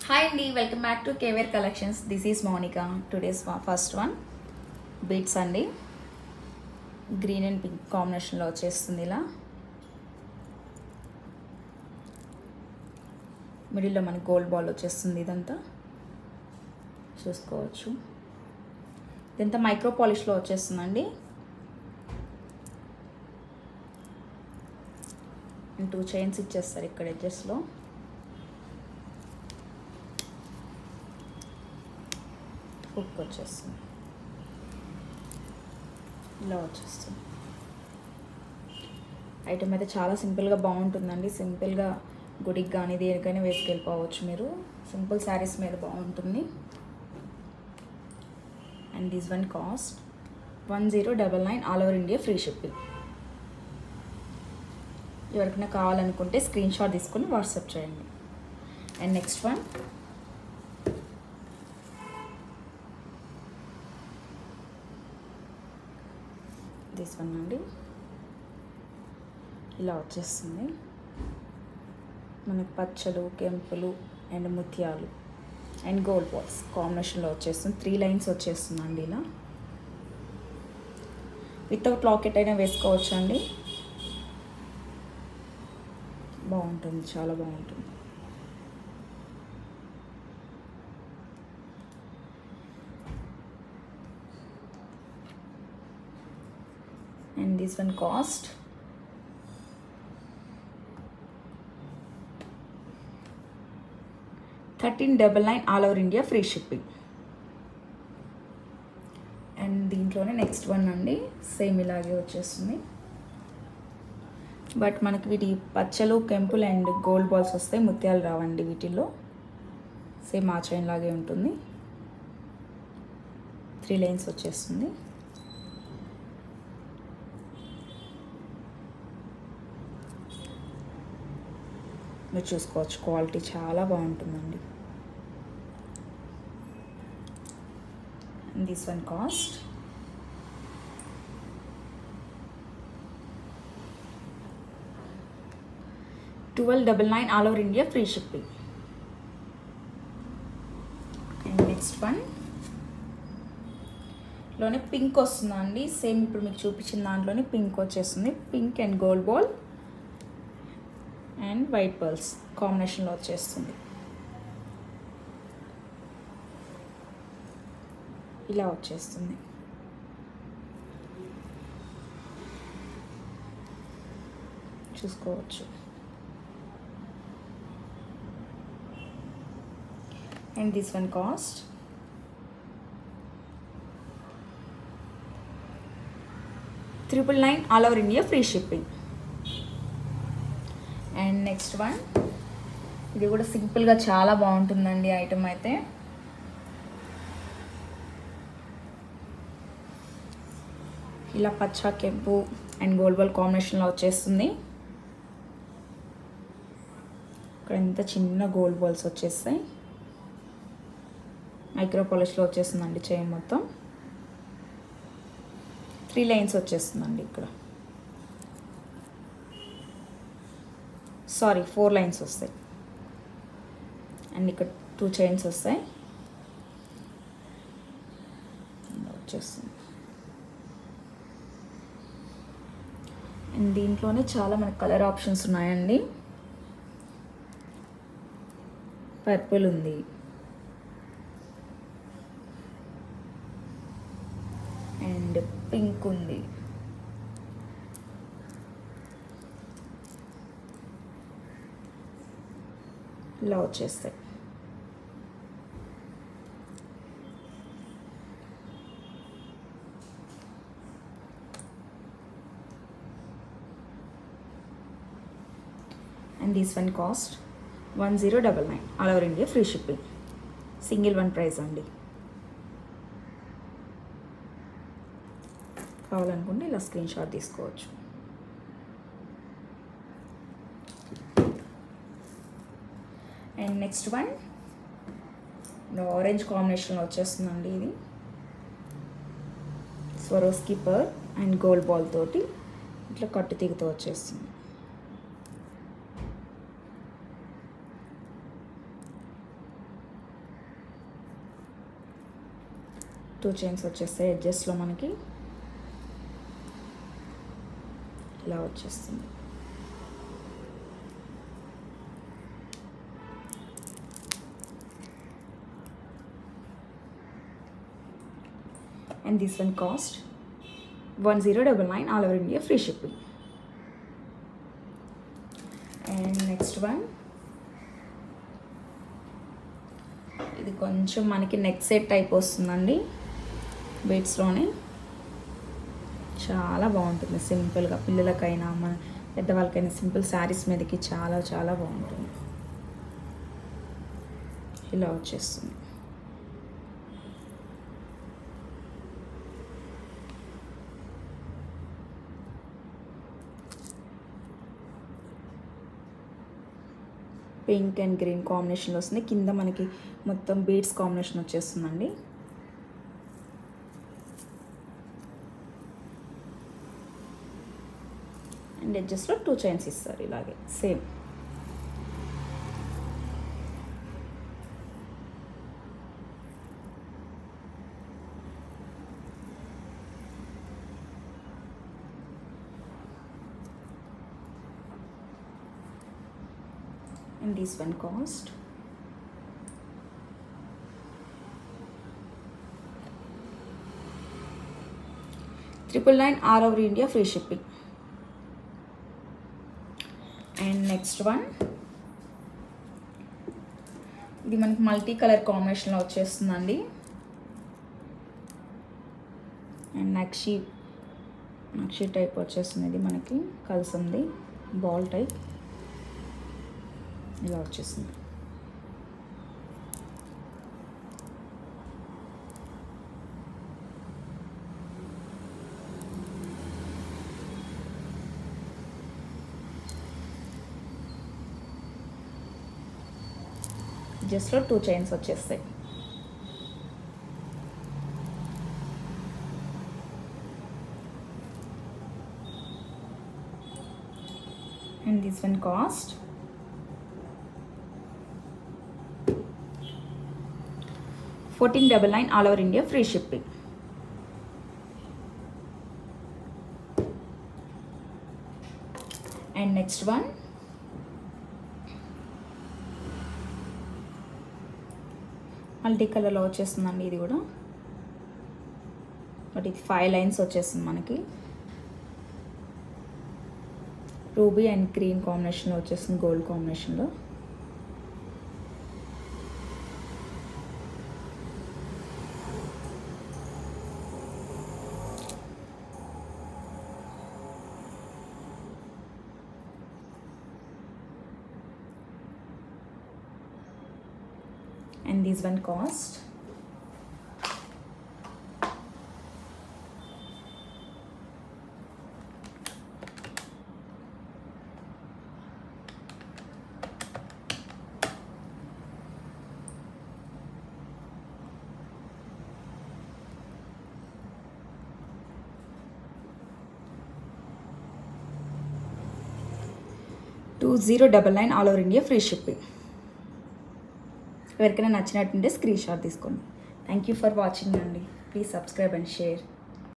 Hi Andy, welcome back to K-Wear Collections. This is Monica. Today's first one beads అండి green and pink కాంబినేషన్లో వచ్చేస్తుంది. ఇలా మిడిల్లో మనకి గోల్డ్ బాల్ వచ్చేస్తుంది. ఇదంతా చూసుకోవచ్చు. ఇదంతా మైక్రో పాలిష్లో వచ్చేస్తుందండి. 2 చైన్స్ ఇచ్చేస్తారు ఇక్కడ ఎడ్జెస్లో. హుక్ వచ్చేస్తుంది. ఇలా వచ్చేస్తుంది. ఐటమ్ అయితే చాలా సింపుల్గా బాగుంటుందండి. సింపుల్గా గుడికి కానీ దేనికైనా వేసుకెళ్ళిపోవచ్చు మీరు. సింపుల్ శారీస్ మీద బాగుంటుంది. And this one cost 1099 all over India free shipping. ఎవరికైనా కావాలనుకుంటే స్క్రీన్ షాట్ తీసుకొని వాట్సాప్ చేయండి. And next one this one అండి. ఇలా వచ్చేస్తుంది. మనకు పచ్చలు, కెంపులు అండ్ ముత్యాలు అండ్ గోల్డ్ బాల్స్ కాంబినేషన్లో వచ్చేస్తుంది. 3 లైన్స్ వచ్చేస్తుందండి. ఇలా వితౌట్ లాకెట్ అయినా వేసుకోవచ్చు అండి. బాగుంటుంది, చాలా బాగుంటుంది. And this one cost 1399 all over India free shipping. And దీంట్లోనే నెక్స్ట్ వన్ అండి. సేమ్ ఇలాగే వచ్చేస్తుంది. బట్ మనకి వీటి పచ్చలు, కెంపులు అండ్ గోల్డ్ బాల్స్ వస్తాయి. ముత్యాలు రావండి వీటిల్లో. సేమ్ ఆ చైన్ లాగే ఉంటుంది. 3 లైన్స్ వచ్చేస్తుంది. మీరు చూసుకోవచ్చు, క్వాలిటీ చాలా బాగుంటుందండి. And this one cost 1299 all over India free shipping. And next one లోనే పింక్ వస్తుందండి. సేమ్ ఇప్పుడు మీకు చూపించిన దాంట్లోనే పింక్ వచ్చేస్తుంది. Pink and gold ball and white pearls కాంబినేషన్లో వచ్చేస్తుంది. ఇలా వచ్చేస్తుంది. చూసుకోవచ్చు. And this one cost 999 all over India free shipping. And next one ఇది కూడా సింపుల్గా చాలా బాగుంటుందండి ఐటమ్ అయితే. ఇలా పచ్చ, కెంపు అండ్ గోల్డ్ బాల్ కాంబినేషన్లో వచ్చేస్తుంది. ఇక్కడ ఎంత చిన్న గోల్డ్ బాల్స్ వచ్చేస్తాయి. మైక్రో పాలిష్లో వచ్చేస్తుందండి చైన్ మొత్తం. 3 లైన్స్ వచ్చేస్తుందండి ఇక్కడ. సారీ 4 లైన్స్ వస్తాయి. అండ్ ఇక్కడ 2 చైన్స్ వస్తాయి. వచ్చేస్తుంది. అండ్ దీంట్లోనే చాలా మనకు కలర్ ఆప్షన్స్ ఉన్నాయండి. పర్పుల్ ఉంది, అండ్ పింక్ ఉంది, ఇలా వచ్చేస్తాయి. And this one cost 1099 all over India free shipping. Single one price అండి. కావాలనుకుంటే ఇలా స్క్రీన్ షాట్ తీసుకోవచ్చు. అండ్ నెక్స్ట్ వన్ ఆరెంజ్ కాంబినేషన్లో వచ్చేస్తుందండి. ఇది Swarovski per and gold ball తోటి ఇట్లా కట్టు తీగుతూ వచ్చేస్తుంది. 2 చైన్స్ వచ్చేస్తాయి ఎడ్జెస్లో మనకి ఇలా వచ్చేస్తుంది. And this one cost 1099 all over India, free shipping. And next one, ఇది కొంచెం మనకి నెక్ సెట్ టైప్ వస్తుందండి బీడ్స్లోనే. చాలా బాగుంటుంది సింపుల్గా, పిల్లలకైనా మన పెద్దవాళ్ళకైనా సింపుల్ శారీస్ మీదకి చాలా చాలా బాగుంటుంది. ఇలా వచ్చేస్తుంది. పింక్ అండ్ గ్రీన్ కాంబినేషన్లో వస్తుంది. కింద మనకి మొత్తం బీడ్స్ కాంబినేషన్ వచ్చేస్తుందండి. అండ్ ఎడ్జెస్లో 2 చైన్స్ ఇస్తారు ఇలాగే same. And this one cost 999 all over India, free shipping. And next one, ఇది మనకి మల్టీ కలర్ కాంబినేషన్లో వచ్చేస్తుందండి. అండ్ నక్షి టైప్ వచ్చేస్తుంది. ఇది మనకి కలిసింది బాల్ టైప్ ఇలా వచ్చేసింది. జస్ట్లో 2 చైన్స్ వచ్చేస్తాయి. And this one cost 1499 all over India, free shipping. And next one, multi కలర్లో వచ్చేస్తుందండి ఇది కూడా. బట్ ఇది 5 లైన్స్ వచ్చేస్తుంది మనకి. రూబీ అండ్ గ్రీన్ కాంబినేషన్లో వచ్చేస్తుంది, గోల్డ్ కాంబినేషన్లో. And this one cost 2099 all over India, free shipping. ఎవరికైనా నచ్చినట్టుంటే స్క్రీన్ షాట్ తీసుకోండి. థ్యాంక్ యూ ఫర్ వాచింగ్ అండి. Please subscribe and share.